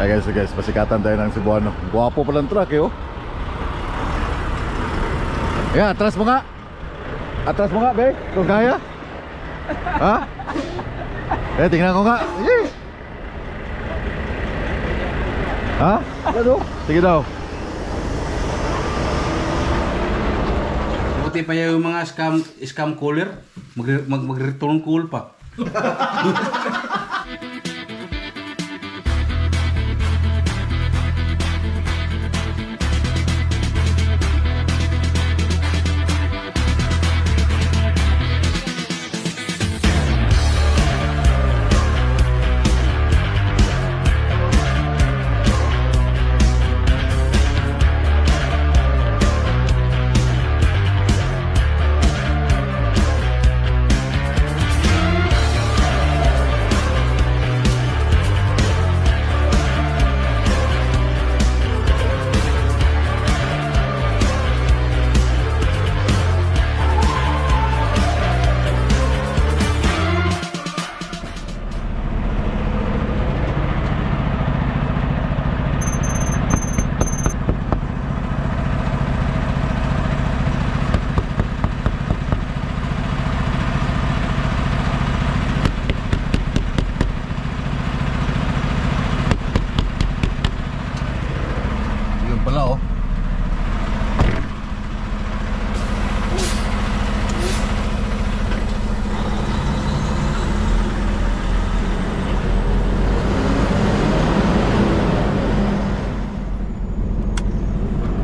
Ay guys, pasikatan tayo ng Cebuano. Guwapo palang truck eh, oh. Yan, atras mo nga. Atras mo nga, be. Kung kaya. Ha? Tingnan ko nga. Ha? Ano? Sige daw. Buti pa yung mga scam caller. Mag-return call pa.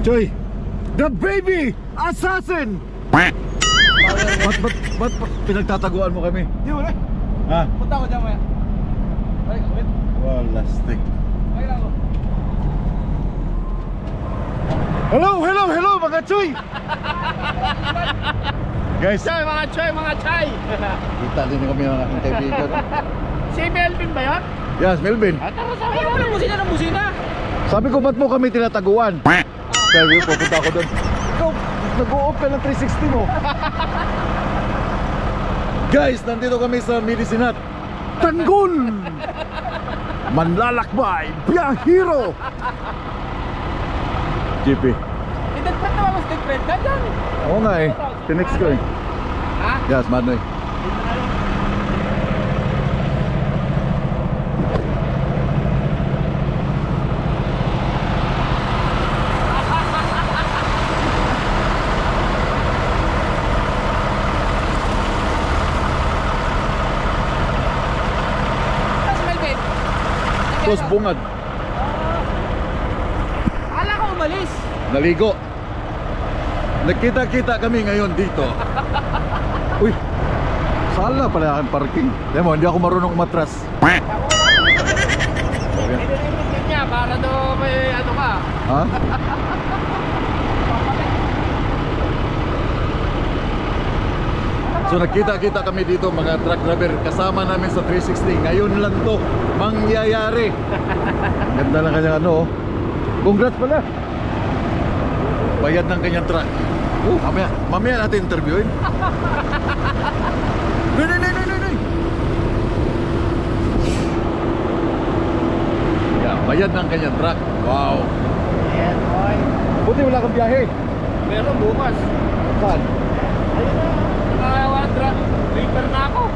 Choy, the baby assassin! Ba't pinagtataguan mo kami? Di wala. Ha? Punta ko dyan maya. Ay, wait. Wala stick. Ay, lang ako. Hello mga Choy! Guys, Chay, mga chay, mga chay. kita din kami mga kaibigan. Si Melvin ba yan? Yes, Melvin. Tara sa akin. Wala musina ng musina. Sabi ko, ba't mo kami tinataguan? Sabi ko, pupunta ako doon. Ikaw, nag-o-off ka ng 360 mo. Guys, nandito kami sa Medicinat Tanggol! Manlalakbay, biyahero! GP. Dead-friend na ba mas dead-friend ka dyan? Oo nga eh, tinext ko eh. Ha? Yes, Manoy. Tapos bungad. Ala ka umalis. Naligo. Nagkita-kita kami ngayon dito. Uy, sala pala ang parking. Demo, hindi ako marunong umatras. Piniripit niya para daw may ano ka. Ha? So nagkita-kita kami dito mga truck driver. Kasama namin sa 360. Ngayon lang to mangyayari. Ganda lang kanyang ano, oh. Congrats pala. Bayad ng kanyang truck. Mamaya natin interviewin. Nay. Yeah, bayad ng kanyang truck. Wow. Yes, boy. Buti wala kang biyahe. Meron bukas. Saan? Ayun na. Nakawan truck. Reaper na ako.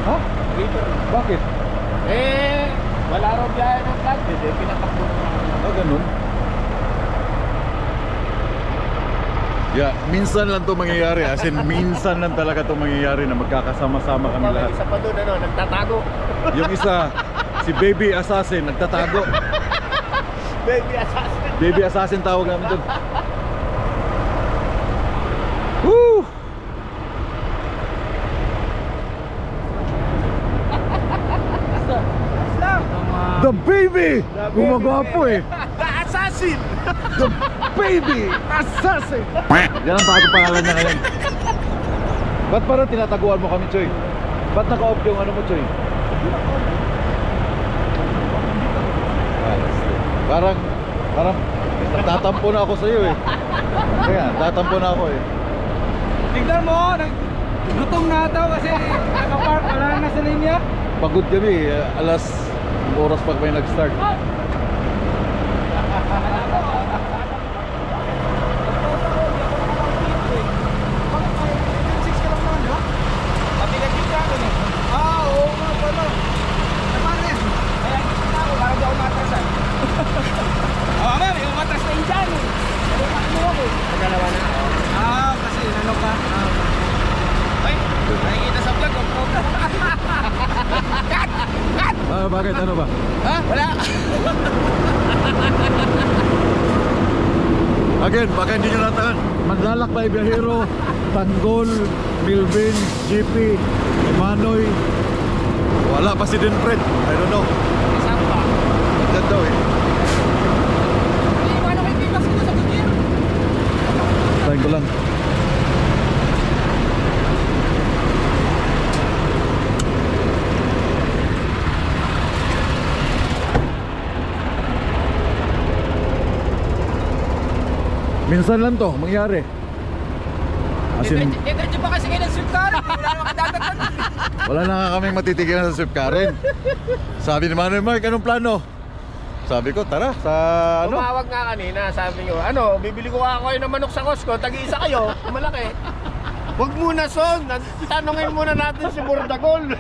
Ha? Reaper. Bakit? Wala raw biyahe ng truck. Hindi, pinatakbo na ako. Ah, ganun? Yeah, minsan lang to mangyayari. As in, minsan lang talaga to mangyayari na magkakasama-sama kami lahat. Isa pa doon, ano, nagtatago. Yung isa, si Baby Assassin, nagtatago. Baby assassin. Baby Assassin tawag namin doon. Woo! The Baby! Gumagwapo eh. The assassin! The Baby Assassin! Yan ang bago pangalan niya ngayon. Ba't parang tinataguan mo kami, Choy? Ba't naka-off yung ano mo, Choy? Parang nagtatampo na ako sa'yo eh. Kaya, nagtatampo na ako eh. Tignan mo, gutom na ata kasi nakapark, wala na sa linya. Pagod kami, alas oras pag may nag-start. Bakit? Ano ba? Ha? Wala. Again, baka hindi nyo nataan. Manlalakbay, biyahero, Tanggol, Milvin, GP, Manoy. Wala pa si Denfred. I don't know. Isang pa. Diyan daw eh. Paano kayo pipas ko sa Goodyear? Tayin ko lang. Minsan lang to mangyari. As in, Diretso pa kasi kayo ng swift car. Wala naman kadadagdag. wala na nga kaming matitigilan sa Swift Karen. Sabi ni Manuel, Mark, anong plano? Sabi ko, tara sa ano? Tumawag nga kanina, sabi nyo, bibili ko ako ng manok sa Costco, tag-iisa kayo, malaki. Huwag muna son, tanongin muna natin si Bordagol.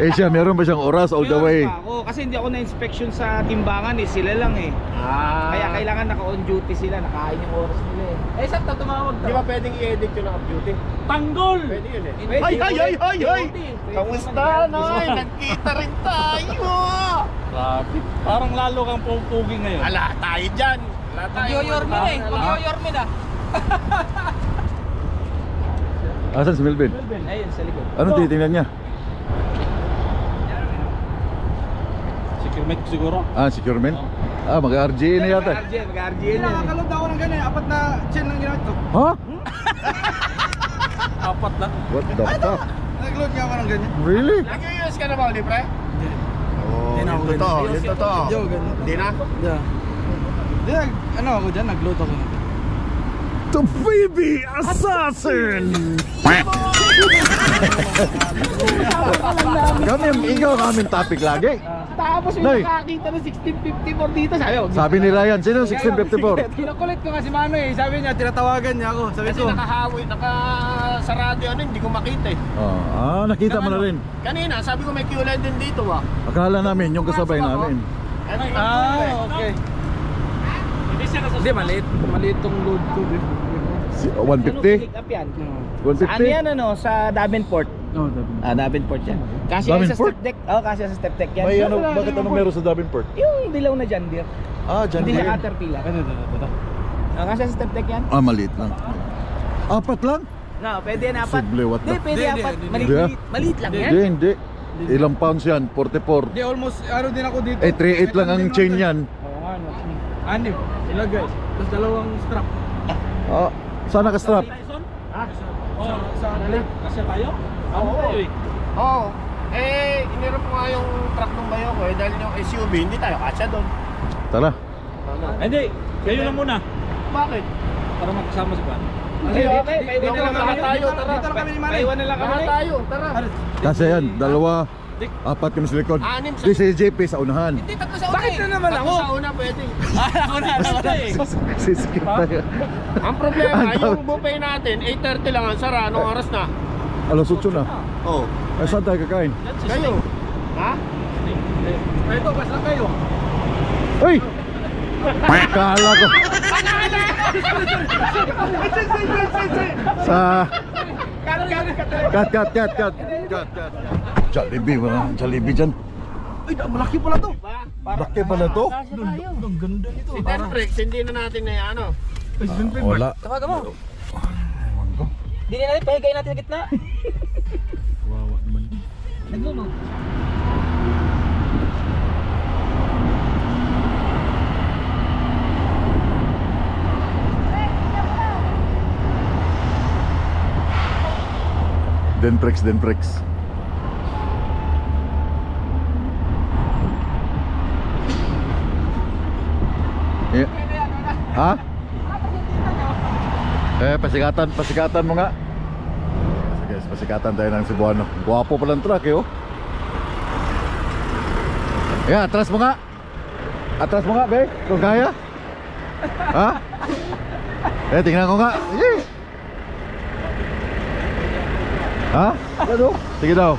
Eh siya, meron ba siyang oras all the way? Ako, kasi hindi ako na-inspection sa timbangan eh, sila lang eh. Kaya kailangan naka-on duty sila, nakain yung oras nila eh. Eh, saan tumawag daw? Di ba pwedeng i-edit yung off-duty? Tanggol! Pwede yun eh. Ay! Kamusta, Noy? Nagkita rin tayo! Grabe, parang lalo kang pupugi ngayon. Ala, tayo dyan. Mag-yoyormin eh, mag-yoyormin ah. Asan si Melvin? Ayun, sa likod. Anong titingnan niya? Securement siguro. Ah, securement? Ah, mag-RGA na yata. Mag-RGN na. Nakakaload ako ng ganyan, apat na chain lang ginagawa ito. Ha? Apat na. What the fuck? Nag-load nga ako ng ganyan. Really? Nag-use ka na ba, Libre? Oo, Hindi na ako yun totoo, ganun. yun totoo. Hindi na? Hindi, ako dyan, nag-load ako. The baby assassin! Ikaw kaming topic lagi. Tapos Nay. may nakakita ng 1654 dito sa'yo. Sabi ni Ryan, sino 1654? Kinukulit ko kasi mano eh. Sabi niya, tinatawagan niya ako. Sabi kasi nakahawi, nakasarado hindi ko makita eh. Oh, nakita mo na rin. Kanina, sabi ko may QLED din dito ah. Akala namin yung kasabay namin. Okay. Hindi, maliit tong load ko. 150? Pick up yan. 150? Ano yan sa Davenport? Davenport yan. Kasi yan sa Davenport? step deck. Kasi sa step deck yan. May ano, bakit anong meron sa Davenport? Yung dilaw na John Deere. Ah, John Hindi Deere. na Caterpillar. Kasi sa step deck yan. Ah, maliit lang. Apat lang? No, pwede yan apat. Sible, what the- Hindi, pwede Hindi, apat. hindi, Maliit lang yan. Hindi. Ilang pounds yan? 44. Di almost, din ako dito. Eh, 3.8 lang ang chain yan. Oo nga, no. Anip, ilagay. Tapos dalawang strap. Ah, saan naka-strap? Sa dalit. Kasi tayo? Oo. Inirap ko nga yung truck ng bayo ko dahil yung SUV, hindi tayo kasya doon. Tara. Hindi, kayo na muna. Bakit? Para magkasama sa van. Okay, pwede na lang tayo. Tara. Dito lang kami ni Manny. Paiwan na lang kami. Tara tayo, tara. Kasi yan, dalawa, apat kami sa likod. Anim sa- Di si JP sa unahan. Hindi, tatlo sa una. Bakit na naman ako? Tatlo sa una pwede. Ako na eh. Sisikip tayo. Ang problema, yung buffet natin, 8:30 lang ang sara. Anong oras na? Alas 8 na. Oo. Ay, saan tayo kakain? Kayo. Ha? Ito, bas lang kayo. Uy! Kala ko. Sa... Cut. Jollibee, mga Jollibee dyan. Ay, malaki pala to. Laki pala to. Ang ganda nito. Si Tenfrex, hindi na natin na ano. Wala. Tawagan mo. Hindi na natin, pahigayin natin sa gitna. Wawa naman. Nagluno. Denfrex. Yeah. Ha? Pasikatan mo nga. Sige, pasikatan tayo ng Cebuano. Guwapo palang truck eh, oh. Yeah, atras mo nga. Atras mo nga, be. Kung kaya. Ha? Tingnan ko nga. Yee! Ha? Ano? Sige daw.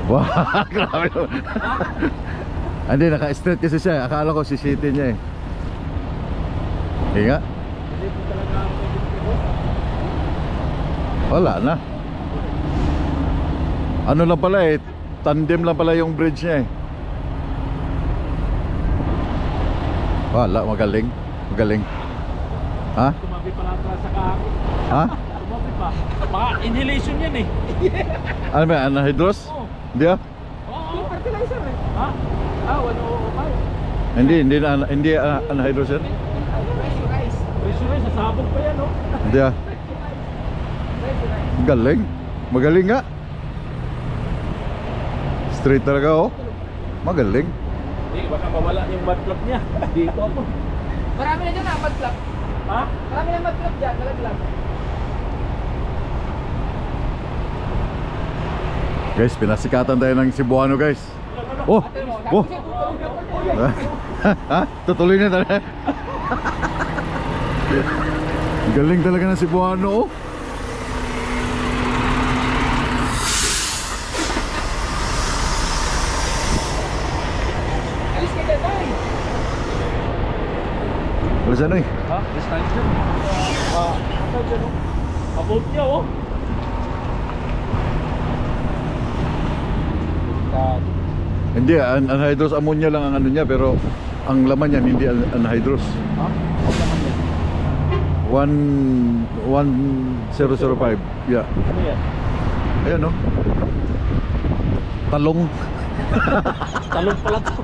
Wah, grabe naman. Hindi, naka-straight kasi siya. Akala ko sisitin niya eh. Hinga. Wala na. Ano lang pala eh, tandem lang pala yung bridge niya eh. Wala, magaling. Magaling. Ha? Tumabi pa lang sa kahapon. Ha? Tumabi pa. Mga inhalation yan eh. Ano ba, anhydrous? Oo. Hindi ah? Oo. Fertilizer eh. Ha? Ah, 105. Hindi anhydrous yan? Pressurize. Pressurize, sasabog pa yan, no? Hindi ah. Galing. Magaling nga. Straight talaga oh. Magaling. Hindi, baka mawala yung mud flap niya. Dito ako. Marami na dyan mud flap. Ha? Marami na mud flap dyan, nalaglag. Guys, pinasikatan tayo ng Cebuano guys. Oh! Oh! Ha? Tutuloy na talaga. Galing talaga ng Cebuano oh. Alis ka dyan, tay. Wala siya eh. Ha? This time dyan. Ano dyan, no? Abot niya, oh. Hindi, anhydrous ammonia lang ang ano niya, pero ang laman niyan hindi anhydrous. Ha? Ang laman yan. 1005. Yeah. Ano yan? Ayan no. Talong. Talong pala to.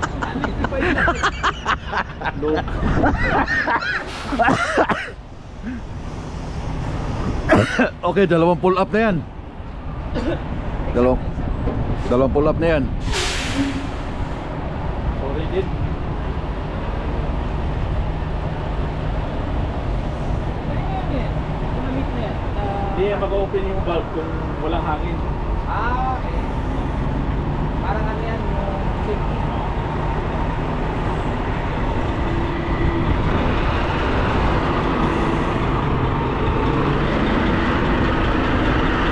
Look. Okay, dalawang pull up na yan. Dalawang pull up na yan. Sorry din. Hindi mag-open yung valve kung walang hangin. Ah, okay. Parang ano yan, yung safety.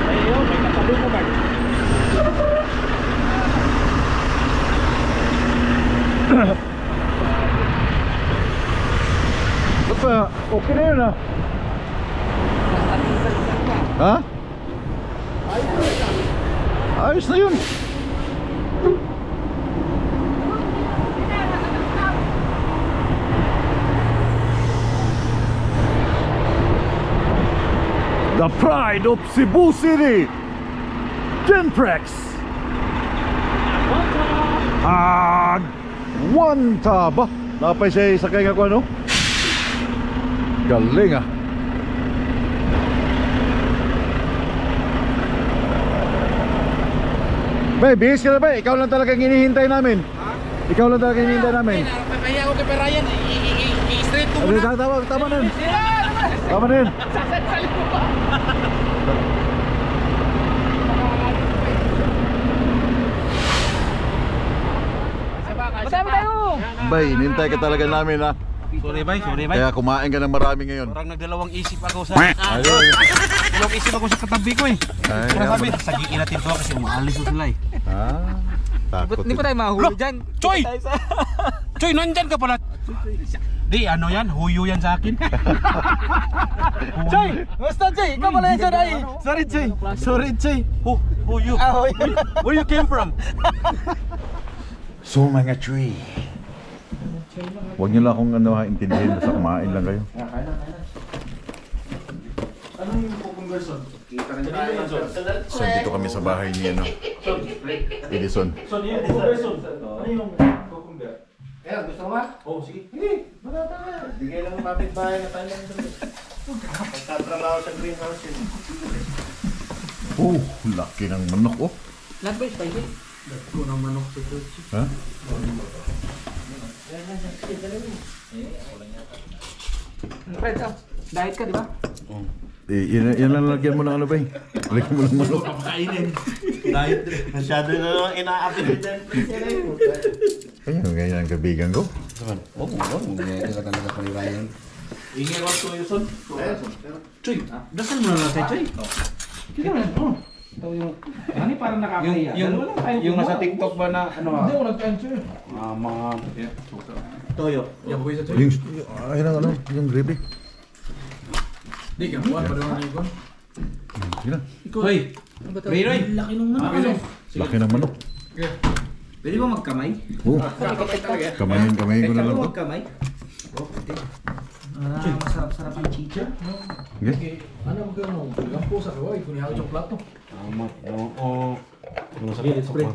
Ayun, may nakalo mo, Mark. Ba't ba? Okay na yun ah. Ha? Ayos na yun. The pride of Cebu City, Genprex. Wanta ba? Napay siya sakay nga ko ano? Galing ah. Bay, bihis ka na ba? Ikaw lang talaga hinihintay namin. Ikaw lang talaga hinihintay namin. Kaya ako kay Ryan, i-straight ko muna. Tama na yun. Tama na yun. Sasalip mo pa. Madami tayo. Bay, hinihintay ka talaga namin ha. Sorry bay, sorry bay. Kaya kumain ka ng marami ngayon. Parang nagdalawang isip ako sa Ayun. dalawang isip ako sa katabi ko eh. Ay, Kaya sabi, sagiin natin to kasi umaalis ko sila eh. Ah, takot. Hindi pa tayo mahuli dyan. Choy! Choy, nandyan ka pala. Di, ano yan? Huyo yan sa akin. Choy! Basta Choy! Ikaw pala yan Choy! Sorry, Choy. Sorry, Choy. Huyo. Where you came from? So mga tree. Huwag niyo lang akong ano ha, intindihin, basta kumain lang kayo. Ano yung conversion? So dito kami sa bahay ni ano, Edison. So, yung conversion. Ano yung cucumber? Kaya, gusto mo ba? Oh, sige. Bigay lang ng kapitbahay na tayo lang doon. Pagtatrabaho sa greenhouse yun. Oh, laki ng manok oh. Lahat ba spicy? Ha? Fred, diet ka, di ba? Yan lang lagyan mo ng ano ba eh. Lagyan mo ng manok. Masyado na lang ina-apit dyan. Kaya ganyan ang kaibigan ko. Oo, hindi ka talaga kay Ryan. Ingay ko to Yuson. Choy, dasal mo na natin, Choy. Tingnan mo yan. Oh. Ito yung... Ano parang nakakahiya. Dalawa lang tayo Yung nasa kumuha. TikTok ba na ano Hindi ako nag-answer. mga toyo. Yan po isa Yung, ayun ang ano, yung gravy. Di ka buwan pa naman yung kon. Sige na. Hoy. Ray Ray. Laki nung manok. Laki ng manok. Pwede ba magkamay? Oo. Kamayin ko na lang to. Magkamay? Masarap-sarap ang chicha. Okay. Ano ba gano'n? Ang pusa ko, kunin ako yung plato. Tama. Oo. Ano sa kanya spray?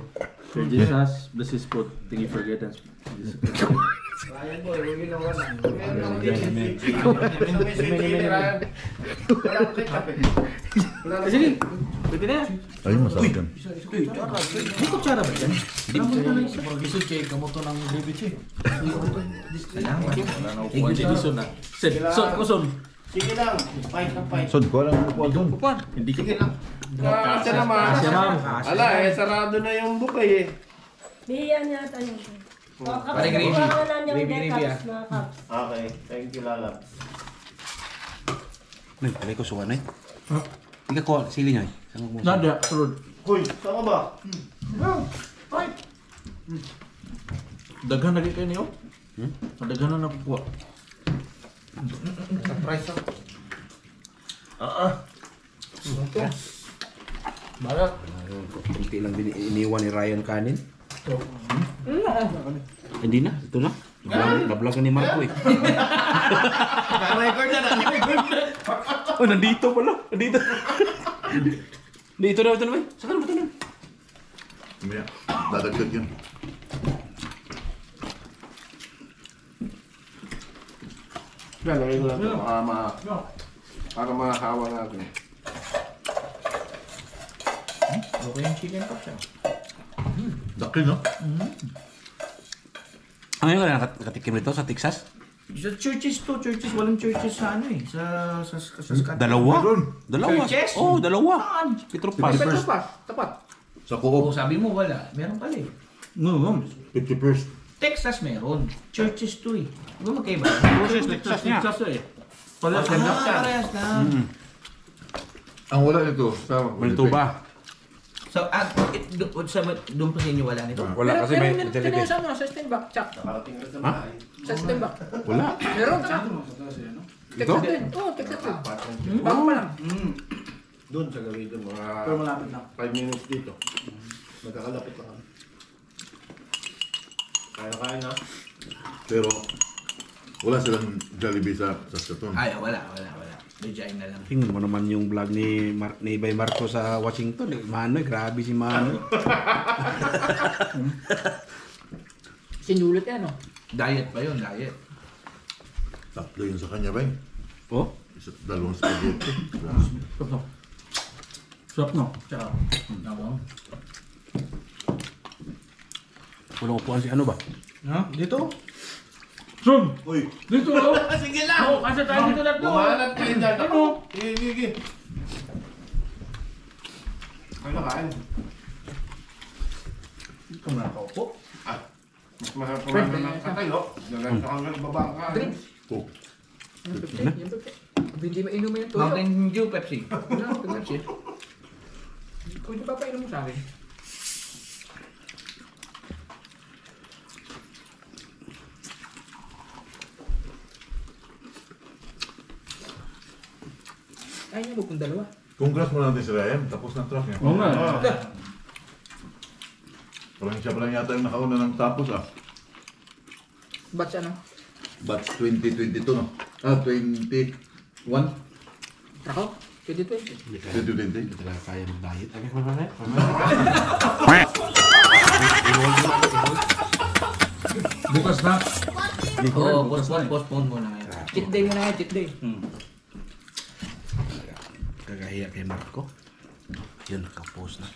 Jesus, bless his food. Thank you for guidance. Ryan boy, huwag ginawa na. Sige. Pwede na yan. Ayun, masarap yan. May kutsara ba yan? Mag-isod kay kamoto ng gravy che. Ingrid Edison na. Sen, son, kuson. Sige lang, fight na fight. Son, kuha lang upuan doon. Hindi ka Sige lang. Kasi naman. Kasya, ma'am. Ala eh, sarado na yung buffet eh. Diyan yata yun. Pare gravy. Gravy, ah. Okay, thank you Lala. Nay, alay ko suwan, nay. Hindi ka kuha, sili niya. Saan mo? Nada, sulod. Hoy, saan ka ba? Daghan lagi kayo niyo? Daghan na nakukuha. Surprise ako. Balat. Kunti lang iniwan ni Ryan kanin. Hindi na, ito na. Nablag ni Marco eh. Naka-record na, naka-record na. Oh, nandito pala. Nandito. Dito na, ito na. Saan ba ito na? Mamaya, dadagdag yun. Yan, lagay ko lang ito. Para makakawa natin. Okay yung chicken pa siya. Daki, no? Ano yung nakatikim nito sa Texas? Sa churches to, churches. Walang churches sa ano eh. Sa Scotland. Dalawa? Dalawa? Churches? Oo, dalawa. Saan? Petropas. Tapat. Sa Oo, Coop, sabi mo wala. Meron pala eh. 51st. Texas meron. Churches to eh. Di ba magkaiba? Texas niya. Kasi eh. Parehas na. Ang wala nito, sa Malito ba? So, doon pa sa inyo wala nito? Wala kasi may Pero Jollibee. sa ano, sa Steinbach, Chak. Nakarating na sa bahay. Sa Steinbach. Wala. Meron, Chak. Texas din. Oo, Texas din. Bago pa lang. Doon sa gawin doon, mga Pero malapit na. 5 minutes dito. Magkakalapit lang kami. Kaya na. Pero, wala silang Jollibee sa Saskatoon. Ay, wala. Medyain na lang. Tingnan mo naman yung vlog ni Bay Marco sa Washington. Manoy, grabe si Manoy. Sinulit yan, no? Diet pa yun, diet. Tatlo yun sa kanya, ba? Oh? Dalawang spaghetti. Sarap no? Tsaka. Walang upuan si ano ba? Ha? Dito? Son! Uy! Dito! Oh! Sige lang! Oh, kasi tayo dito na to! Bumanat kayo dyan. Ano? Sige. Ano kain? Ito na ako. Mas mahal kumain na ng katayo. Dalang sa hanggang baba ka. Drinks. Coke. Yung Pepsi. Yung Pepsi. Hindi mainom yung tuyo. Mountain Dew Pepsi. Wala, Pepsi. Kung di pa painom mo sa akin. Ay, niya kung dalawa. Congrats mo natin si Ryan. Tapos na truck niya. Oo nga. Parang siya pa lang yata yung nakauna ng tapos Batch ano? Batch 2022, no? 21? Ako? 2020. 2020. Hindi talaga kaya mag-diet. Bukas na. Oo, postpone mo na ngayon. Cheat day mo na yan, cheat day. Kagahiya kay Marco. Yun, nakapost na.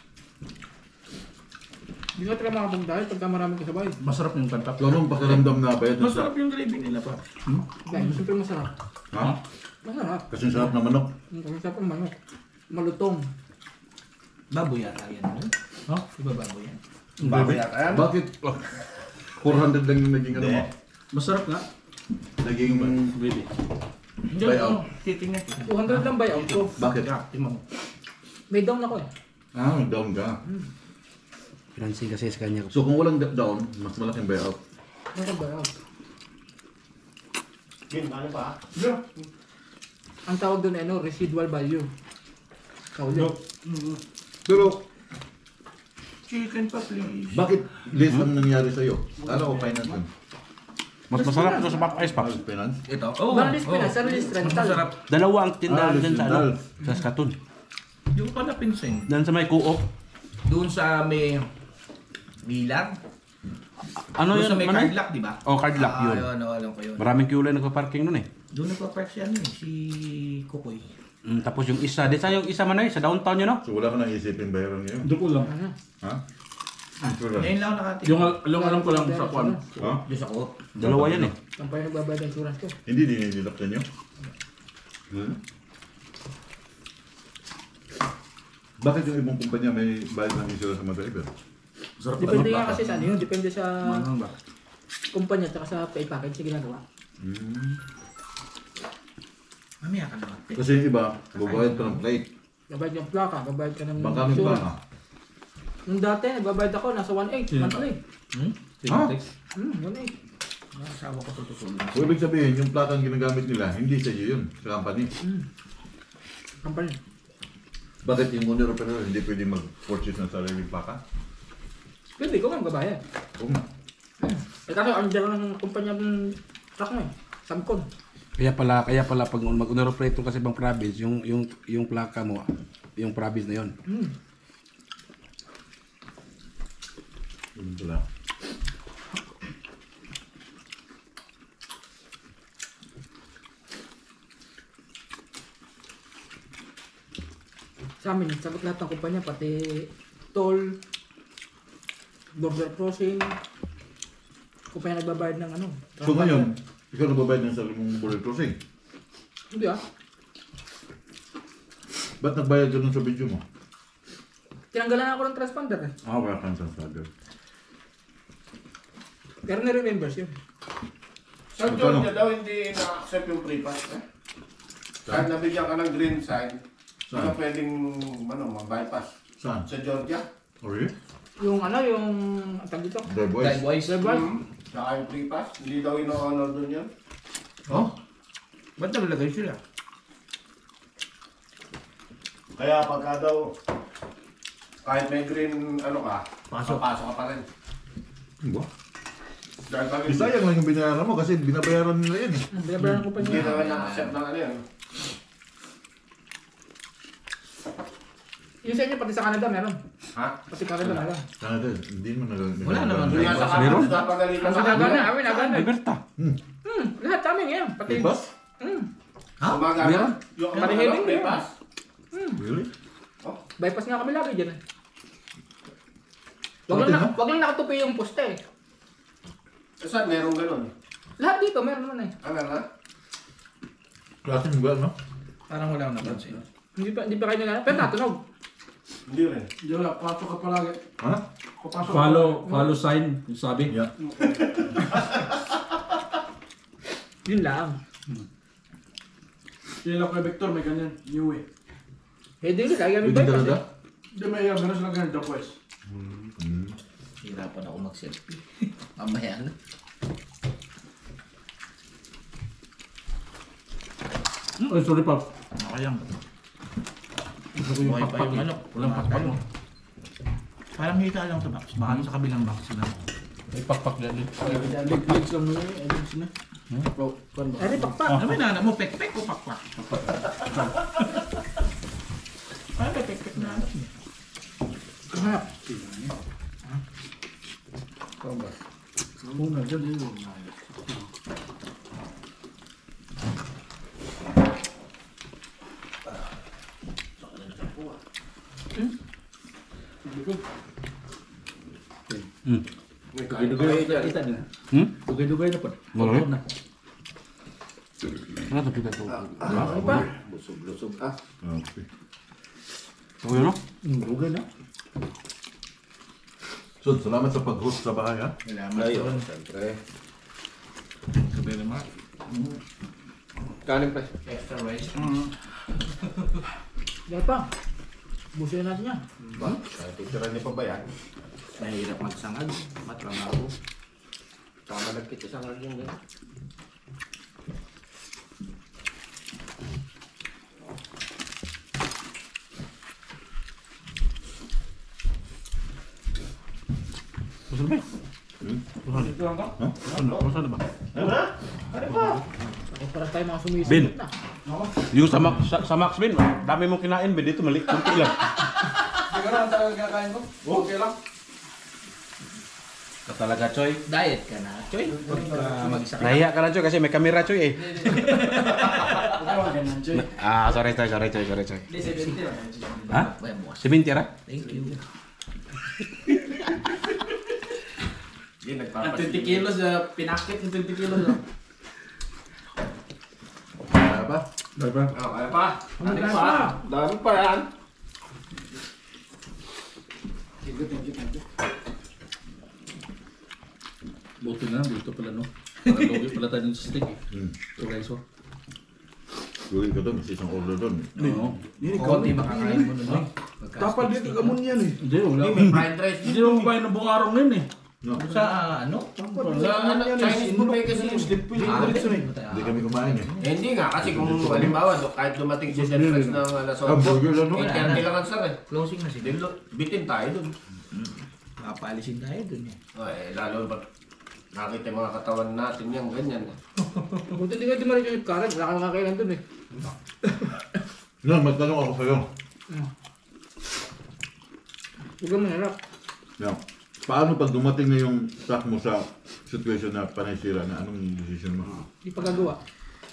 Hindi ka talaga makapagdahil pagka maraming kasabay. Masarap yung kantap. Ganun pakiramdam na bayad ng Masarap yung gravy nila pa. Dahil siyempre masarap. Ha? Masarap. Kasi sarap ng manok. Masarap ang manok. Malutong. Baboy yata yan. No? Ha? Diba baboy yan? Bago yata yan. Bakit? 400 lang yung naging ano mo. Masarap nga. Naging Gravy. Hindi Buyout. titingnan. 200 lang buyout ko. Bakit? Yeah, tingnan mo. May down ako eh. Ah, down ka. Financing kasi sa kanya. So kung walang down, mas malaking buyout. Ano buyout? Gin, ano pa? Ang tawag doon ano, residual value. Kauli. Pero Chicken pa please. bakit less ang nangyari sa'yo? Ano ko finance yun? Mas masarap ito sa back ice packs. Finance? Ito? Balis Pinas, Sarlis Rental. Masarap. Dalawa ang tindahan Ah, dyan sa original. ano, sa Skatun. Hindi ko pa napinsin. Dyan sa may Coop. Doon sa may Milag. Ano Doon yun? sa may Manay? card lock, di ba? Oh, card lock yun. Yun, alam ko yun. Maraming kulay nagpa-parking nun eh. Doon nagpa-park si ano eh, si Kukoy. Tapos yung isa, di sa yung isa man sa downtown yun no? So wala ka nang isipin bayaran ngayon? Doon ko lang. Ha? Sure. Ngayon lang ako nakatingin. Yung alam ko lang sa kwan. Ha? Doon sa Coop. Dalawa yan eh. Ang pa yung nagbabayad ng insurance ko. Hindi dinilap nyo? Bakit yung ibang kumpanya may bayad ng insurance sa mga driver? Sarap Depende nga kasi sa ano yun, depende sa Ano ba? kumpanya at sa pay package na ginagawa. Mamaya ka naman. Kasi yung iba, babayad pa ng plate. Babayad yung plaka, babayad ka ng Bangkamit pa insurance. ka. Nung dati, nagbabayad ako, nasa 1.8 monthly. Ha? 1.8. Asawa ko tutulong. So ibig sabihin, yung plakang ginagamit nila, hindi sa iyo yun, sa company. Company. Bakit yung owner operator hindi pwede mag-purchase ng sariling plaka? Pwede ko nga magbabayad. Oo nga. Eh kaso, ang dyan ng kumpanya ng truck mo eh. Samcon. Kaya pala pag mag-owner operator kasi bang province, yung plaka mo, yung province na yun. Yun pala. Sa amin, sagot lahat ng kumpanya, pati toll, border crossing, kumpanya nagbabayad ng ano. So ngayon, ikaw nagbabayad ng sarili mong border crossing. Hindi ah. Ba't nagbayad ka dun sa video mo? Tinanggalan ako ng transponder eh. Ah, wala kang transfer. Pero nire-reimburse yun. Sa Georgia daw hindi na-accept yung free pass. Kahit nabigyan ka ng green sign, hindi ka pwedeng mag-bypass. Saan? Sa Georgia, Oh really? Yung ano, yung, tag dito. Drive boys? Dive boys. saka yung free pass, hindi daw ino-honor dun yun. Oh? Ba't naglagay sila? Kaya pagka daw, kahit may green Pasok. papasok ka pa rin. Ba? Dahil kami, Sayang lang yung binayaran mo kasi binabayaran nila yan eh. Binabayaran ko pa hindi niya. naman na-accept ng ano yan. Yung sa inyo, pati sa Canada meron. Ha? Pati Canada meron. Canada, hindi naman Wala naman. Yung nga sa Meron? kapatid, napagalitan Ang sa Canada, amin, amin. Alberta. Lahat sa amin ngayon. Pati, May bus? Gumagana. Meron? Yung Pati ano, heading free yun. pass. Really? bypass nga kami lagi dyan eh. Pati na? Wag lang nakatupi yung poste eh. Saan merong ganun? Lahat dito meron naman eh. Ano na? Klase mo ba, no? Parang wala akong napansin. Hindi pa kayo nila. Pero natunog. Hindi rin. Yola, pasok ka palagi. Ha? Papasok Follow sign, yung sabi. Yeah. Yun lang. Sila kay Victor, may ganyan. New way. Eh di kaya kami Pwede bypass talaga? eh. Hindi, may meron silang ganyan, the quest. Hirapan ako mag-selfie. Mamaya na. Oh, sorry pa. Nakayang. Okay pa yung manok. Walang pakpak mo. Parang hita lang sa box. Baka sa kabilang box na. May pakpak dyan. Legs lang mo eh. Legs na. Ari pakpak. Ano may nana mo? Pek-pek o pakpak? Parang may pek-pek na anak niya. Hanap. Muna dyan yun. Dugay-dugay na kita nila. Dugay-dugay na po. Wala. Na. Ano to kita to? Ano pa? Busog-lusog ah. Okay. Okay no? Dugay na. So, salamat sa pag-host sa bahay, ha? Ayun, siyempre. Sabi naman. Kanin pa. Extra rice. Dahil pa. Busin natin yan. Ba? Titira niyo pa ba yan? Mahirap magsangag. Matrabaho. Tama nagkita sa ngayon yun. Masal ba? Masal ba? Para tayo mga sumisipot Ben. na. Yung sa Max Bin, dami mong kinain, Ben. Dito mali, kunti lang. Siguro ang talaga kinakain ko. Okay lang. Ka talaga, Choy. Diet ka na, Choy. Pagka mag-isa ka. Nahiya ka na, Choy, kasi may kamera, Choy, eh. Huwag ganun, Choy. Sorry, Choy. Ha? Kaya mo. 70, ra? Thank you. Hindi, Ang 20 kilos na pinakit ng 20 kilos na. Kaya ba? Diba? Kaya pa. Kanin pa. Dami pa yan. Thank you. Buti na, dito pala no. Para logi pala tayo ng steak eh. Okay, so. Gawin ka doon, isang order doon. Oo. Konti makakain mo nun, eh. Tapal dito gamon yan eh. Hindi, wala. May fried rice. Hindi mo ba ng bungarong nun eh. Sa ano? Sa Chinese buffet kasi yung slip wheel. Hindi kami kumain, eh. Hindi nga, kasi kung halimbawa, kahit dumating si Sir Flex ng alas 8, burger lang, no? kailangan sir eh. Closing na Di, siguro. bitin tayo dun. Papalisin tayo dun eh. Ay, lalo ba, nakita yung mga katawan natin yan, ganyan. Buti di ka di marin yung karan. Wala kang kakailan dun eh. Yan, magtanong ako sa'yo. Huwag kang mahirap. Yan. Paano pag dumating na yung truck mo sa situation na panay sira na anong decision mo? Di pa gagawa.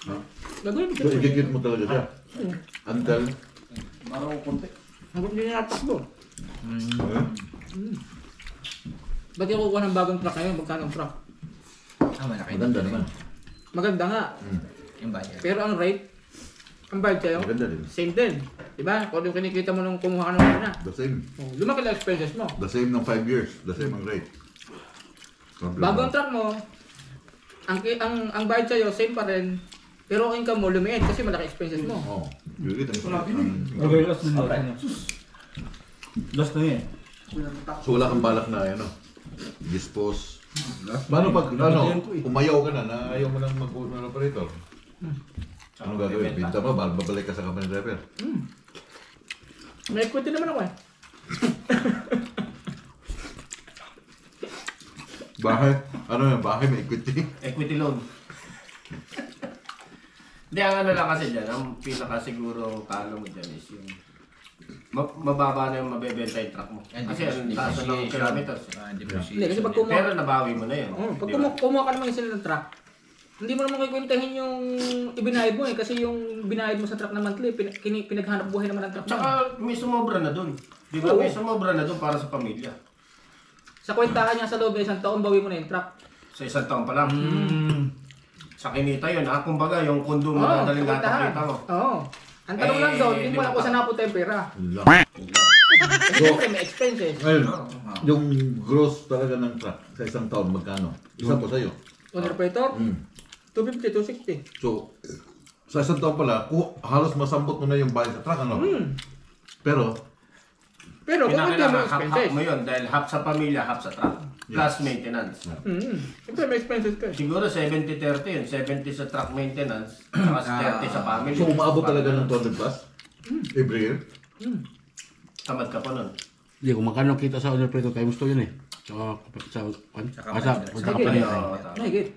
Ha? Gagawin mo So, siya. ikikit mo talaga siya? Until? Marang konti. Hanggang hindi niya natakbo. Eh? Ba't yung kukuha ng bagong truck ngayon? Magkano ang truck? Malaki. Maganda naman. Maganda nga. Yung bayad. Pero ang rate, ang bayad sa'yo, Maganda din. same din. Diba? Kung yung kinikita mo nung kumuha ka nung una. The same. Oh, lumaki lang expenses mo. The same ng 5 years. The same ang rate. Bago ang truck mo, ang bayad sa'yo, same pa rin. Pero ang income mo, lumiit kasi malaki expenses mo. Oo. Yun Okay, last na. Last na eh. So wala kang balak na ano, dispose. Paano pag ano, umayaw ka na ayaw mo nang mag-operator? Ano gagawin? Binta mo, babalik ka sa company driver? May equity naman ako eh. Bahay? Ano yung bahay? May equity? Equity loan. Hindi, ang ano lang kasi dyan, ang pinakasiguro talo mo dyan is yung mababa na yung mabebenta yung truck mo. Kasi ang taas na ng kilometers. Hindi, kasi pag kumuha, Pero nabawi mo na yun. pag Di ba? kumuha ka naman isa ng truck, hindi mo naman kikwentahin yung ibinayad mo eh. Kasi yung binayad mo sa truck na monthly, pinaghanap buhay naman ng truck mo. Tsaka may sumobra na dun. Di ba? Oo. May sumobra na dun para sa pamilya. Sa kwentahan niya sa loob ng isang taon, bawi mo na yung truck. Sa isang taon pa lang. Sa kinita yun, kumbaga yung kondo mo Oo, na daling sa kwentahan. kita mo. Oo. Ang tanong lang doon, hindi di mo ba alam kung pa? saan napunta yung pera. Yun lang. Kasi siyempre may expenses. Ngayon, yung gross talaga ng truck sa isang taon, magkano? Isa po sa'yo. Owner operator, Mm. 250, 260. So, sa isang taon pala, halos masambot mo na yung bahay sa truck, ano? Pero, Pero kung hindi mo Kinakailangan expenses. half mo yun dahil half sa pamilya, half sa truck. Plus maintenance. Siyempre may expenses ka eh. Siguro 70-30 yun. 70 sa truck maintenance, saka 30 sa family. so umaabot talaga ng 200 plus? Every year? Tamad ka pa nun. Hindi, kung magkano kita sa owner preto, tayo gusto yun eh. Sa Mahigit.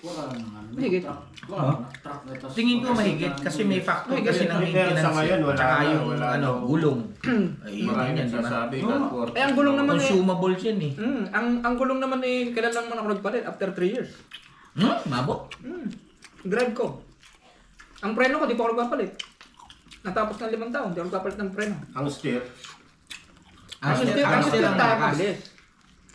Oo, Mahigit. Mahigit. Tingin ko mahigit kasi may factor kasi ng Pero maintenance. sa ngayon, wala Tsaka na, yung wala ano, na. gulong. Ay, yun Maraming yan, di ba? nagsasabi, God worth. Eh ang gulong naman eh. Consumables yan eh. Ang gulong naman eh, kailan lang man ako nagpalit? After 3 years. Mabo. Drive ko. Ang preno ko, di pa ako nagpapalit. Natapos ng 5 taon, di ako nagpapalit ng preno. Ang steer, Ang steer ang tayo malakas. mabilis.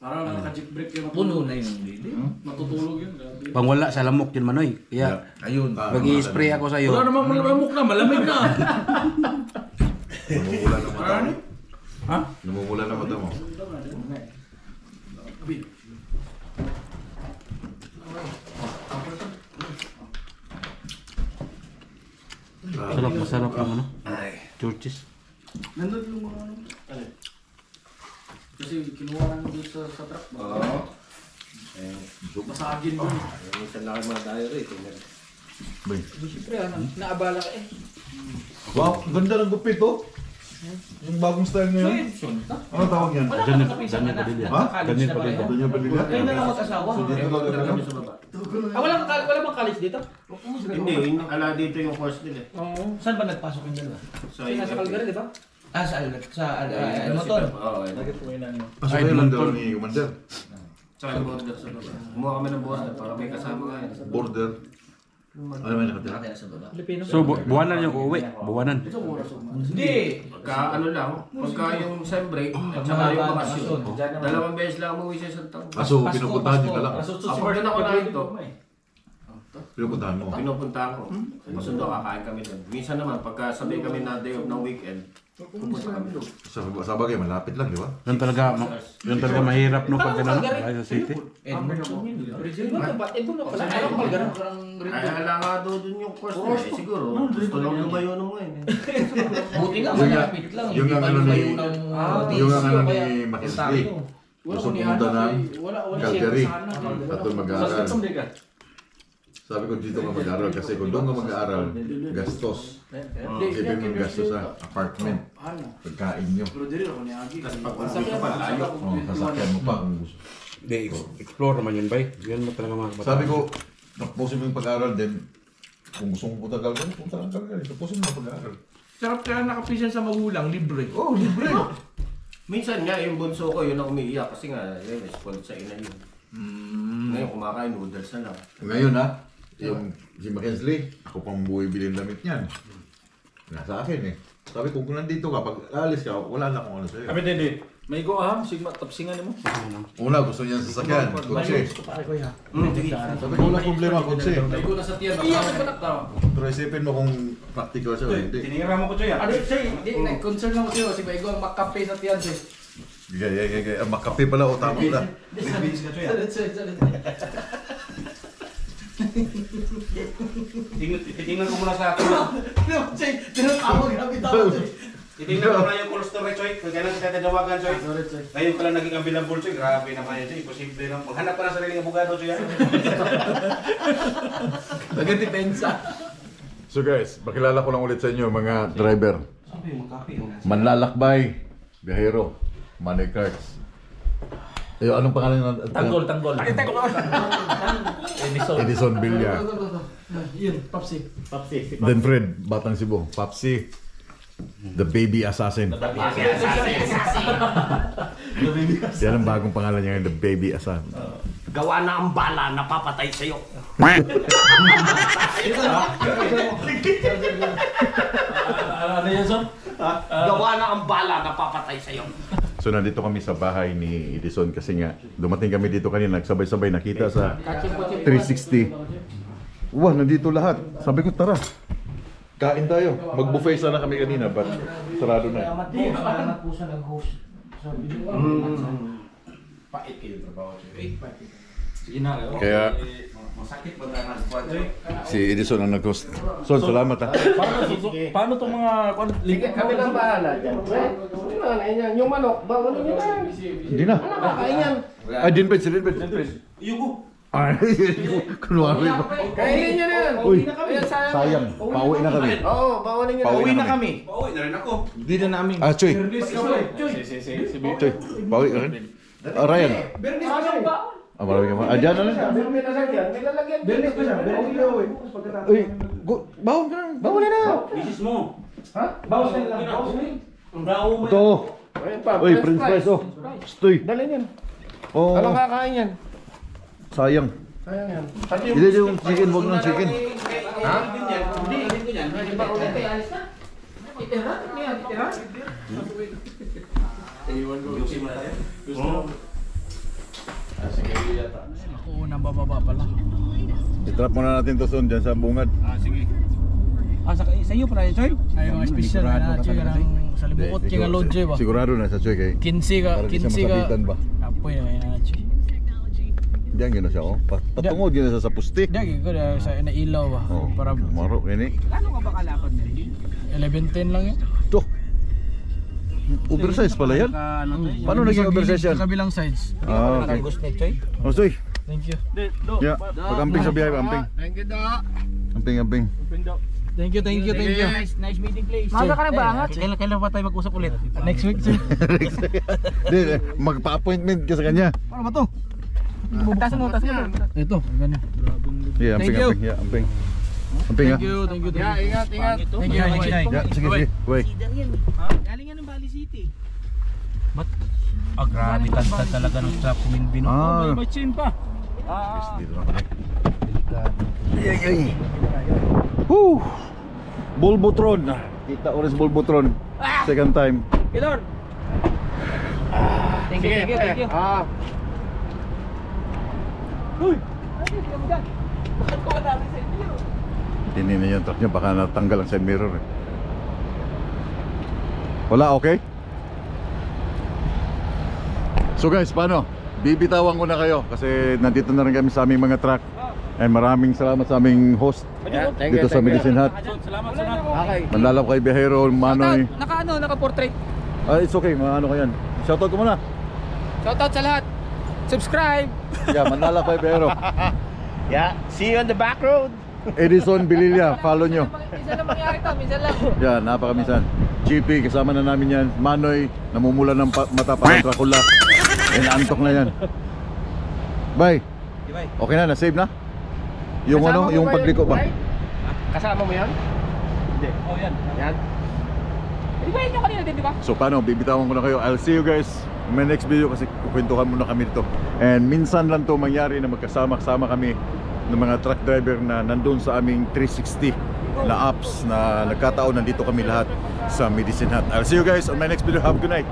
Parang naka-jeep brake yung Puno na yung lili. matutulog yun. Grabe. Pang wala sa lamok yun Manoy. Kaya Ayun. mag-i-spray ako sa iyo. Wala namang malamok na, malamig na. Namumula na mata mo. Ha? Namumula na mata mo. Sarap, masarap yung ano. Churches. Nandun yung mga ano. Kasi kinuha namin doon sa truck. Oo. Masagin mo. Minsan lang mga diary. Bay. Siyempre, naabala ka eh. Wow, ganda ng gupit oh. Yung bagong style ngayon. Ano tawag yan? Daniel Padilla. Ha? Daniel Padilla. Doon yung Padilla? Kayo na lang mag-asawa. So dito lang Kami talaga. sa baba. Wala bang college dito? Hindi, ala dito yung course nila. Oo. Saan ba nagpasok yung dalawa? So, Kasi nasa Calgary, di ba? Motor? Oo, Pasok kayo lang daw ni Commander. Sa border sa baba. Kumuha kami ng border para may kasama nga yun. Border. Ano may nakatira? Pilipino. So, buwanan yung uuwi. Buwanan. Hindi. Pagka ano lang, pagka yung sem break at saka yung bakasyon. Dalawang beses lang umuwi sa isang taon. So, pinupuntahan nyo ka lang. After na ako na ito, Pinupuntahan mo. pinupuntahan ko. Masundo, kakain kami doon. Minsan naman, pagka sabay kami na day off ng weekend, pupunta kami doon. Sa bagay, malapit lang, di ba? Yun talaga mahirap no pag gano'n. Ay, sa city. Original ba ito? Ba't ito na pala? Alam ko, Calgary. Ay, ala nga daw doon yung course nila. Eh, siguro, gusto lang lumayo ng mga yun. Buti nga, Yung nga- malapit lang. yung Hindi nga pa ano ni- lumayo ng Yung ang ano kaya ni Makisley. Gusto pumunta ng Calgary. At doon mag-aaral. Sabi ko dito ka mag-aaral kasi kung doon ka mag-aaral, gastos. Isipin mo yung gastos sa apartment. Pagkain nyo. Tapos pag dito pa, layo. Sasakyan mo pa kung gusto. Hindi, explore naman yun, bay. Yan mo talaga mga Sabi ko, tapusin mo yung pag-aaral din. Kung gusto mo punta Calgary, punta ng Calgary. Tapusin mo yung pag-aaral. Sarap kaya nakapisyan sa magulang, libre. Oh, libre. Minsan nga, yung bunso ko, yun ang umiiyak kasi nga, yun, spoiled sa ina yun. Ngayon, kumakain noodles na lang. Ngayon ha, yung si Mackenzie, ako pang buhay-bilin damit niyan. Nasa akin eh. Sabi ko, kung nandito ka, pag alis ka, wala na akong ano sa'yo. Kami din eh. May go aham, sigma, tapsingan mo. Una, gusto niya sa sasakyan, kotse. Sabi ko, wala problema, kotse. May go na sa tiyan, makakanak daw. Pero isipin mo kung practical siya o hindi. Tinira mo ko siya. Ano, Jay? Concern lang ko sa'yo. Si Baigo ang makape sa tiyan, Jay. Makape pala o tama na. Titingnan ko muna sa akin. Jay, tinatawag namin tawag, Jay. Titingnan ko muna yung cold storage, Choy. Kung kailan kita tatawagan, Choy. Ngayon pala naging available, Choy. Grabe naman yun, Choy. Imposible lang. Maghanap pa ng sariling abogado, Choy. Nagdepensa. So guys, pakilala ko lang ulit sa inyo mga driver. Manlalakbay, biyahero, money cards. Anong pangalan ng... Tanggol. Edison Villa. Yun, Popsi. Then Fred, Batang Cebu. Papsi, the baby assassin. Yan ang bagong pangalan niya ngayon, the baby assassin. Gawa na ang bala na papatay sa'yo. Ano yan, son? Gawa na ang bala na papatay sa'yo. So nandito kami sa bahay ni Edison kasi nga dumating kami dito kanina, nagsabay-sabay nakita sa 360. Wah, nandito lahat. Sabi ko, tara. Kain tayo. Mag-buffet sana kami kanina, but sarado na. Salamat po sa nag-host. Pait kayo trabaho, Choy. Sige na. Kaya Masakit ba tayo ng squad, Choy? si Edison ang nag-host. Son, salamat ha. Paano itong mga... Sige, kami lang bahala dyan. Yung manok, bawal nyo na. Hindi na. Ano kakain yan? Ay, Dinped, si Dinped. Ay, kunwari pa. Kainin nyo na yan. Uy, Ayan, sayang. Pauwi na kami. Oo, bawalin nyo na. Pauwi na kami. Pauwi na rin ako. Hindi na namin. Ah, Choy. Choy. Pauwi ka rin. Ryan. Bernis pa siya ba? Marami ka pa. Dyan na lang. May lalagyan. May lalagyan. Bernis pa siya. Bernis pa siya. Uy, bawon ka na. Bawal na. Bisis mo. Bawas na lang. Bawas na lang. Ito. Uy, Prince Price, oh. Stoy. Dalhin yan. Oh, Anong kakain yan? sayang. Sayang yan. Hindi yung chicken, wag ng chicken. Ha? Hindi ba ulit ay alis na? Itira? Niyan, itira? Ako unang bababa pala. I-trap muna natin to soon dyan sa bungad. Sa iyo pala yun, Choy? Ay mga special na Choy kanang sa libukot kaya nga load Choy ba? Sigurado na sa Choy kay 15 ka, para di siya 15 ka. masabitan ba? Apoy na na Choy. Diyan gina siya, oh. Patungod gina siya sa pusti. Dagi ko sa nailaw ba. Oh, Para maro gini. Ano nga ba kalapad mo yun? 11:10 lang yun. To. Oversize pala yan. Paano naging oversize yan? Sa kabilang sides. Ah, okay. Gusto ni Choy? Oh, Soy. Thank you. Yeah, pag-amping sa biyahe, amping. Thank you, Do. Amping. Thank you. Nice meeting place. Maga ka na ba angat? Kailan pa tayo mag-usap ulit? Next week sir. Di, magpa-appointment ka sa kanya. Paano ba to? Tas mo. Ito, ganun. Yeah, Thank amping, you. amping. Yeah, amping. Amping, ha? Thank you. Yeah, ingat. Thank you. Yeah, sige. Wait. Galing yan ng Bali City. Grabe tanta talaga ng trap kuminbin. Ah, May chin pa. dito lang kami. Ay. Woo! Bulbotron. Kita oras Bulbotron. Second time. Lord. Thank you. Ah, Tinin na yung truck niya, baka natanggal ang side mirror eh. Wala, okay? So guys, paano? Bibitawan ko na kayo kasi nandito na rin kami sa aming mga truck. And maraming salamat sa aming host yeah, thank dito you. sa Medicine Hat. Salamat sa Okay. Manlalap kay Bihero, Manoy. Naka-portrait. It's okay, maano ko yan. Shoutout ko muna. Shoutout sa lahat. Subscribe. Yeah, manlalap kay Bihero. Yeah, see you on the back road. Edison Bililla, follow nyo. Minsan lang mangyari to, minsan lang. Yan, napakamisan. GP, kasama na namin yan. Manoy, namumula ng mata parang Dracula. And antok na yan. Bye. Okay na, na-save na? Yung Kasama ano, mo yung ba pagliko yun, ba? Ray? Kasama mo yan? Hindi. Oh, yan. Yan. Di ba yun yung kanina din, di ba? So paano, bibitawan ko na kayo. I'll see you guys in my next video kasi kukwentuhan muna kami dito. And minsan lang to mangyari na magkasama-kasama kami ng mga truck driver na nandun sa aming 360 na apps na nagkataon nandito kami lahat sa Medicine Hat. I'll see you guys on my next video. Have a good night.